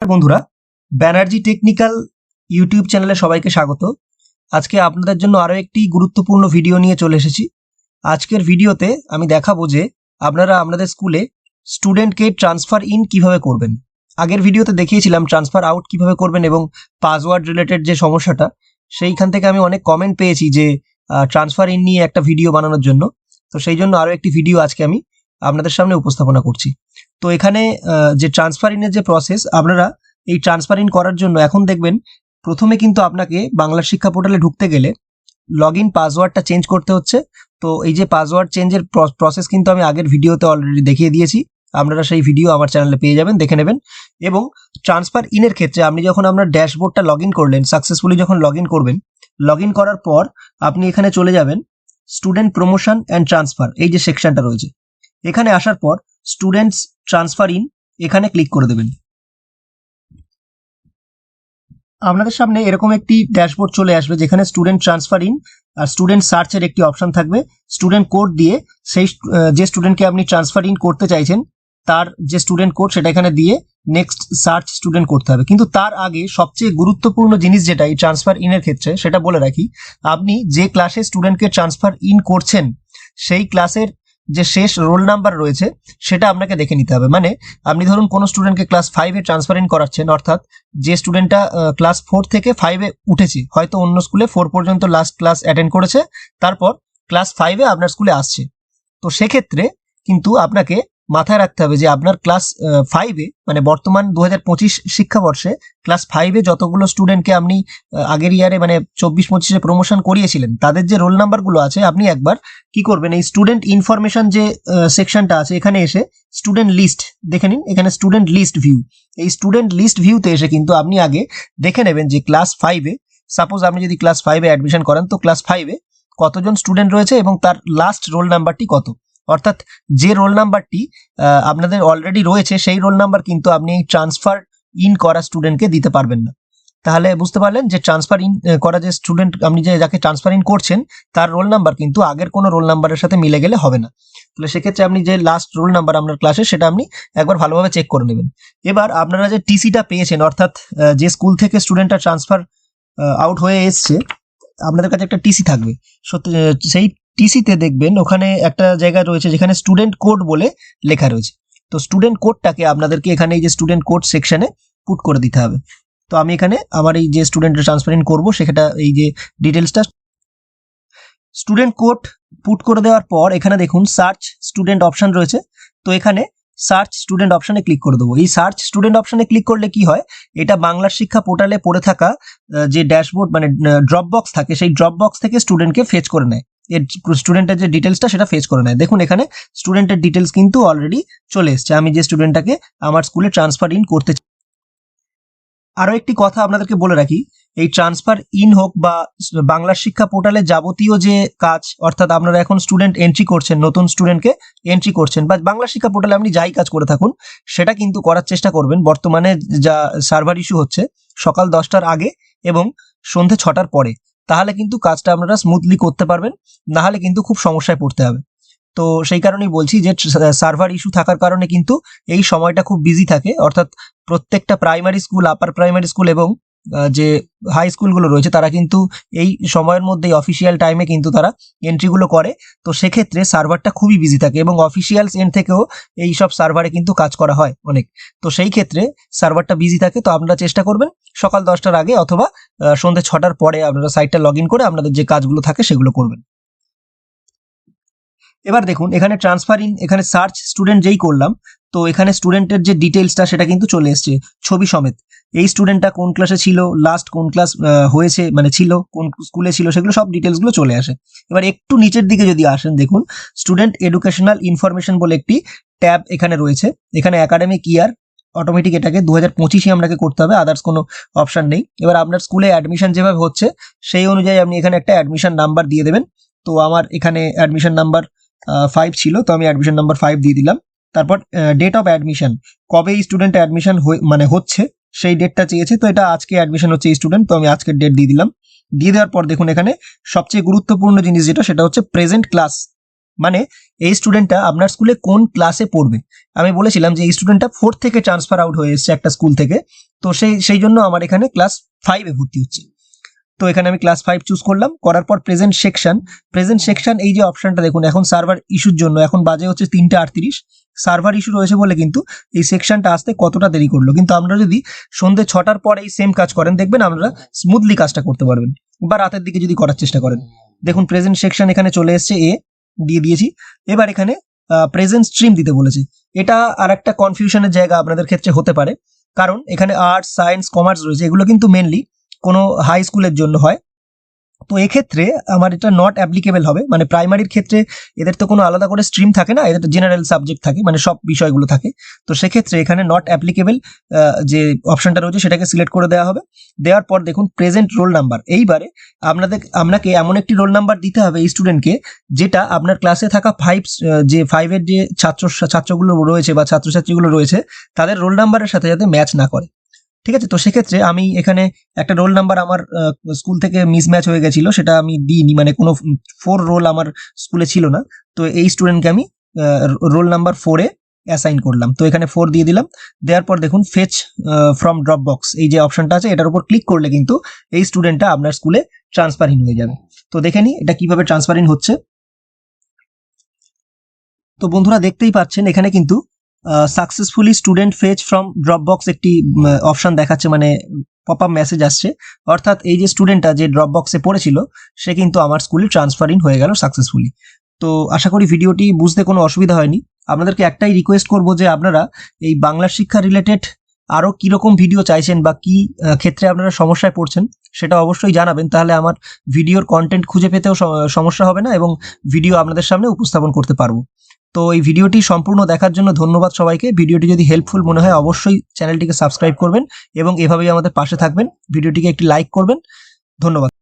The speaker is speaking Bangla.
বন্ধুরা, ব্যানার্জি টেকনিক্যাল ইউটিউব চ্যানেলে সবাইকে স্বাগত। আজকে আপনাদের জন্য আরো একটি গুরুত্বপূর্ণ ভিডিও নিয়ে চলে এসেছি। আজকের ভিডিওতে আমি দেখাবো যে আপনারা আপনাদের স্কুলে স্টুডেন্টকে ট্রান্সফার ইন কিভাবে করবেন। আগের ভিডিওতে দেখিয়েছিলাম ট্রান্সফার আউট কিভাবে করবেন এবং পাসওয়ার্ড রিলেটেড যে সমস্যাটা, সেইখান থেকে আমি অনেক কমেন্ট পেয়েছি যে ট্রান্সফার ইন নিয়ে একটা ভিডিও বানানোর জন্য। তো সেই জন্য আরো একটি ভিডিও আজকে আমি আপনাদের সামনে উপস্থাপনা করছি। তো এখানে যে ট্রান্সফার ইনের যে প্রসেস, আপনারা এই ট্রান্সফার ইন করার জন্য এখন দেখবেন প্রথমে কিন্তু আপনাকে বাংলা শিক্ষা পোর্টালে ঢুকতে গেলে লগ ইন পাসওয়ার্ডটা চেঞ্জ করতে হচ্ছে। তো এই যে পাসওয়ার্ড চেঞ্জের প্রসেস কিন্তু আমি আগের ভিডিওতে অলরেডি দেখিয়ে দিয়েছি। আপনারা সেই ভিডিও আমার চ্যানেলে পেয়ে যাবেন, দেখে নেবেন। এবং ট্রান্সফার ইনের ক্ষেত্রে আপনি যখন আপনার ড্যাশবোর্ডটা লগ ইন করলেন, সাকসেসফুলি যখন লগ ইন করবেন, লগ ইন করার পর আপনি এখানে চলে যাবেন স্টুডেন্ট প্রমোশন অ্যান্ড ট্রান্সফার, এই যে সেকশনটা রয়েছে। এখানে আসার পর স্টুডেন্টস ট্রান্সফার ইন এখানে ক্লিক করে দেবেন। আপনাদের সামনে এরকম একটি ড্যাশবোর্ড চলে আসবে যেখানে স্টুডেন্ট ট্রান্সফার ইন আর স্টুডেন্ট সার্চের একটি অপশন থাকবে। স্টুডেন্ট কোড দিয়ে সেই যে স্টুডেন্টকে আপনি ট্রান্সফার ইন করতে চাইছেন তার যে স্টুডেন্ট কোড সেটা এখানে দিয়ে নেক্সট সার্চ স্টুডেন্ট করতে হবে। কিন্তু তার আগে সবচেয়ে গুরুত্বপূর্ণ জিনিস যেটা এই ট্রান্সফার ইনের ক্ষেত্রে, সেটা বলে রাখি, আপনি যে ক্লাসে স্টুডেন্টকে ট্রান্সফার ইন করছেন সেই ক্লাসের যে শেষ রোল নাম্বার রয়েছে সেটা আপনাকে দেখে নিতে হবে। মানে আপনি ধরুন কোনো স্টুডেন্টকে ক্লাস 5-এ ট্রান্সফার ইন করাচ্ছেন, অর্থাৎ যে স্টুডেন্টটা ক্লাস 4 থেকে 5-এ উঠেছে, হয়তো অন্য স্কুলে 4 পর্যন্ত লাস্ট ক্লাস অ্যাটেন্ড করেছে, তারপর ক্লাস 5-এ আপনার স্কুলে আসছে। তো সেক্ষেত্রে কিন্তু আপনাকে মাথায় রাখতে হবে যে আপনার ক্লাস 5-এ, মানে বর্তমান 2025 শিক্ষাবর্ষে ক্লাস 5-এ যতগুলো স্টুডেন্টকে আপনি আগের ইয়ারে মানে 24-25-এ প্রমোশন করিয়েছিলেন, তাদের যে রোল নাম্বারগুলো আছে আপনি একবার কি করবেন, এই স্টুডেন্ট ইনফরমেশন যে সেকশনটা আছে এখানে এসে স্টুডেন্ট লিস্ট দেখে নিন। এখানে স্টুডেন্ট লিস্ট ভিউ, এই স্টুডেন্ট লিস্ট ভিউতে এসে কিন্তু আপনি আগে দেখে নেবেন যে ক্লাস 5-এ, সাপোজ আপনি যদি ক্লাস 5-এ অ্যাডমিশন করেন, তো ক্লাস 5-এ কতজন স্টুডেন্ট রয়েছে এবং তার লাস্ট রোল নাম্বারটি কত। অর্থাৎ যে রোল নাম্বারটি আপনাদের অলরেডি রয়েছে সেই রোল নাম্বার কিন্তু আপনি এই ট্রান্সফার ইন করা স্টুডেন্টকে দিতে পারবেন না। তাহলে বুঝতে পারলেন যে ট্রান্সফার ইন করা যে স্টুডেন্ট, আপনি যে যাকে ট্রান্সফার ইন করছেন তার রোল নাম্বার কিন্তু আগের কোনো রোল নাম্বারের সাথে মিলে গেলে হবে না। তাহলে সেক্ষেত্রে আপনি যে লাস্ট রোল নাম্বার আপনার ক্লাসে সেটা আপনি একবার ভালোভাবে চেক করে নেবেন। এবার আপনারা যে টিসিটা পেয়েছেন, অর্থাৎ যে স্কুল থেকে স্টুডেন্টটা ট্রান্সফার আউট হয়ে এসছে, আপনাদের কাছে একটা টিসি থাকবে। সেই টিসিতে দেখবেন ওখানে একটা জায়গা রয়েছে যেখানে স্টুডেন্ট কোড বলে লেখা রয়েছে। তো স্টুডেন্ট কোডটাকে আপনাদেরকে এখানে এই যে স্টুডেন্ট কোড সেকশনে পুট করে দিতে হবে। তো আমি এখানে আমার এই যে স্টুডেন্টের ট্রান্সফার ইন করবো সেটা এই যে ডিটেলসটা স্টুডেন্ট কোড পুট করে দেওয়ার পর এখানে দেখুন সার্চ স্টুডেন্ট অপশন রয়েছে। তো এখানে সার্চ স্টুডেন্ট অপশনে ক্লিক করে দেবো। এই সার্চ স্টুডেন্ট অপশনে ক্লিক করলে কি হয়, এটা বাংলার শিক্ষা পোর্টালে পড়ে থাকা যে ড্যাশবোর্ড মানে ড্রপ বক্স থাকে, সেই ড্রপ বক্স থেকে স্টুডেন্টকে ফেচ করে নেয়। এর স্টুডেন্টের যে ডিটেলসটা সেটা ফেচ করে নেয়। দেখুন এখানে স্টুডেন্টের ডিটেলস কিন্তু অলরেডি চলে এসছে, আমি যে স্টুডেন্টটাকে আমার স্কুলে ট্রান্সফার ইন করতে। আরো একটি কথা আপনাদেরকে বলে রাখি, এই ট্রান্সফার ইন হোক বা বাংলা শিক্ষা পোর্টালে যাবতীয় যে কাজ, অর্থাৎ আপনারা এখন স্টুডেন্ট এন্ট্রি করছেন, নতুন স্টুডেন্টকে এন্ট্রি করছেন, বা বাংলা শিক্ষা পোর্টালে আপনি যাই কাজ করে থাকুন সেটা কিন্তু করার চেষ্টা করবেন বর্তমানে যা সার্ভার ইস্যু হচ্ছে সকাল 10টার আগে এবং সন্ধে 6টার পরে। তাহলে কিন্তু কাজটা আপনারা স্মুথলি করতে পারবেন, না হলে কিন্তু খুব সমস্যায় পড়তে হবে। তো সেই কারণেই বলছি যে সার্ভার ইস্যু থাকার কারণে কিন্তু এই সময়টা খুব বিজি থাকে, অর্থাৎ প্রত্যেকটা primary school, upper primary school এবং যে হাই স্কুলগুলো রয়েছে তারা কিন্তু এই সময়ের মধ্যেই অফিসিয়াল টাইমে কিন্তু তারা এন্ট্রিগুলো করে। তো সেক্ষেত্রে সার্ভারটা খুবই বিজি থাকে এবং অফিসিয়াল এন্ড থেকেও এই সব সার্ভারে কিন্তু কাজ করা হয় অনেক। তো সেই ক্ষেত্রে সার্ভারটা বিজি থাকে। তো আপনারা চেষ্টা করবেন সকাল 10টার আগে অথবা সন্ধ্যে 6টার পরে আপনারা সাইটটা লগ ইন করে আপনাদের যে কাজগুলো থাকে সেগুলো করবেন। এবার দেখুন এখানে ট্রান্সফার ইন, এখানে সার্চ স্টুডেন্ট যেই করলাম, তো এখানে স্টুডেন্টের যে ডিটেলসটা সেটা কিন্তু চলে এসছে ছবি সমেত। এই স্টুডেন্টটা কোন ক্লাসে ছিল, লাস্ট কোন ক্লাস হয়েছে মানে ছিল, কোন স্কুলে ছিল, সেগুলো সব ডিটেলসগুলো চলে আসে। এবার একটু নিচের দিকে যদি আসেন, দেখুন স্টুডেন্ট এডুকেশনাল ইনফরমেশন বলে একটি ট্যাব এখানে রয়েছে। এখানে একাডেমিক ইয়ার অটোমেটিক এটাকে 2025-ই আপনাকে করতে হবে, আদার্স কোনো অপশন নেই। এবার আপনার স্কুলে অ্যাডমিশন যেভাবে হচ্ছে সেই অনুযায়ী আপনি এখানে একটা অ্যাডমিশন নাম্বার দিয়ে দেবেন। তো আমার এখানে অ্যাডমিশন নাম্বার 5 ছিল, তো আমি অ্যাডমিশন নাম্বার 5 দিয়ে দিলাম। তারপর ডেট অফ অ্যাডমিশন, কবে স্টুডেন্ট অ্যাডমিশন মানে হচ্ছে সেই ডেটটা চেয়েছে, তো এটা আজকে অ্যাডমিশন হচ্ছে স্টুডেন্ট, তো আমি আজকের ডেট দিয়ে দিলাম। দিয়ে দেওয়ার পর দেখুন এখানে সবচেয়ে গুরুত্বপূর্ণ জিনিস যেটা, সেটা হচ্ছে প্রেজেন্ট ক্লাস, মানে এই স্টুডেন্টটা আপনার স্কুলে কোন ক্লাসে পড়বে। আমি বলেছিলাম যে এই স্টুডেন্টটা 4 থেকে ট্রান্সফার আউট হয়ে এসেছে একটা স্কুল থেকে, তো সেই জন্য আমার এখানে ক্লাস 5-এ ভর্তি হচ্ছে। তো এখানে আমি ক্লাস 5 চুজ করলাম, করার পর প্রেজেন্ট সেকশন এই যে অপশনটা দেখুন, এখন সার্ভার ইস্যুর জন্য এখন বাজে হচ্ছে 3:38, সার্ভার ইস্যু রয়েছে বলে কিন্তু এই সেকশনটা আসতে কতটা দেরি করলো। কিন্তু আমরা যদি সন্ধ্যে 6টার পর এই সেম কাজ করেন, দেখবেন আপনারা স্মুথলি কাজটা করতে পারবেন, বা রাতের দিকে যদি করার চেষ্টা করেন। দেখুন প্রেজেন্ট সেকশন এখানে চলে এসছে, এ দিয়ে দিয়েছি। এবার এখানে প্রেজেন্ট স্ট্রিম দিতে বলেছে। এটা আর একটা কনফিউশনের জায়গা আপনাদের ক্ষেত্রে হতে পারে, কারণ এখানে আর্টস, সায়েন্স, কমার্স রয়েছে, এগুলো কিন্তু মেনলি কোনো হাই স্কুলের জন্য হয়। তো এক্ষেত্রে আমার এটা নট অ্যাপ্লিকেবল হবে, মানে প্রাইমারির ক্ষেত্রে এদের তো কোনো আলাদা করে স্ট্রিম থাকে না, এদের তো জেনারেল সাবজেক্ট থাকে, মানে সব বিষয়গুলো থাকে। তো সেক্ষেত্রে এখানে নট অ্যাপ্লিকেবল যে অপশনটা রয়েছে সেটাকে সিলেক্ট করে দেওয়া হবে। দেওয়ার পর দেখুন প্রেজেন্ট রোল নাম্বার, এইবারে আপনাকে এমন একটি রোল নাম্বার দিতে হবে এই স্টুডেন্টকে, যেটা আপনার ক্লাসে থাকা 5-এর যে ছাত্রগুলো রয়েছে বা ছাত্রছাত্রীগুলো রয়েছে তাদের রোল নাম্বারের সাথে যাতে ম্যাচ না করে। ঠিক আছে, তো সেক্ষেত্রে আমি এখানে একটা রোল নাম্বার আমার স্কুল থেকে মিসম্যাচ হয়ে গেছিল, সেটা আমি দিইনি, মানে কোনো 4 রোল আমার স্কুলে ছিল না। তো এই স্টুডেন্টকে আমি রোল নাম্বার 4-এ অ্যাসাইন করলাম। তো এখানে 4 দিয়ে দিলাম। দেওয়ার পর দেখুন ফেচ ফ্রম ড্রপ বক্স এই যে অপশনটা আছে, এটার উপর ক্লিক করলে কিন্তু এই স্টুডেন্টটা আপনার স্কুলে ট্রান্সফার ইন হয়ে যাবে। তো দেখে নিই এটা কিভাবে ট্রান্সফার ইন হচ্ছে। তো বন্ধুরা দেখতেই পাচ্ছেন এখানে কিন্তু successfully student fetch from Dropbox একটি অপশন দেখাচ্ছে, মানে পপ আপ মেসেজ আসছে, অর্থাৎ এই যে স্টুডেন্টটা যে ড্রপবক্সে পড়েছিল সে কিন্তু আমার স্কুলে ট্রান্সফার ইন হয়ে গেল সাকসেসফুলি। তো আশা করি ভিডিওটি বুঝতে কোনো অসুবিধা হয়নি। আপনাদেরকে একটাই রিকোয়েস্ট করব যে আপনারা এই বাংলা শিক্ষা রিলেটেড আরও কীরকম ভিডিও চাইছেন বা কী ক্ষেত্রে আপনারা সমস্যায় পড়ছেন সেটা অবশ্যই জানাবেন, তাহলে আমার ভিডিওর কন্টেন্ট খুঁজে পেতেও সমস্যা হবে না এবং ভিডিও আপনাদের সামনে উপস্থাপন করতে পারবো। তো এই ভিডিওটি সম্পূর্ণ দেখার জন্য ধন্যবাদ সবাইকে। ভিডিওটি যদি হেল্পফুল মনে হয় অবশ্যই চ্যানেলটিকে সাবস্ক্রাইব করবেন এবং এভাবেই আমাদের পাশে থাকবেন। ভিডিওটিকে একটি লাইক করবেন। ধন্যবাদ।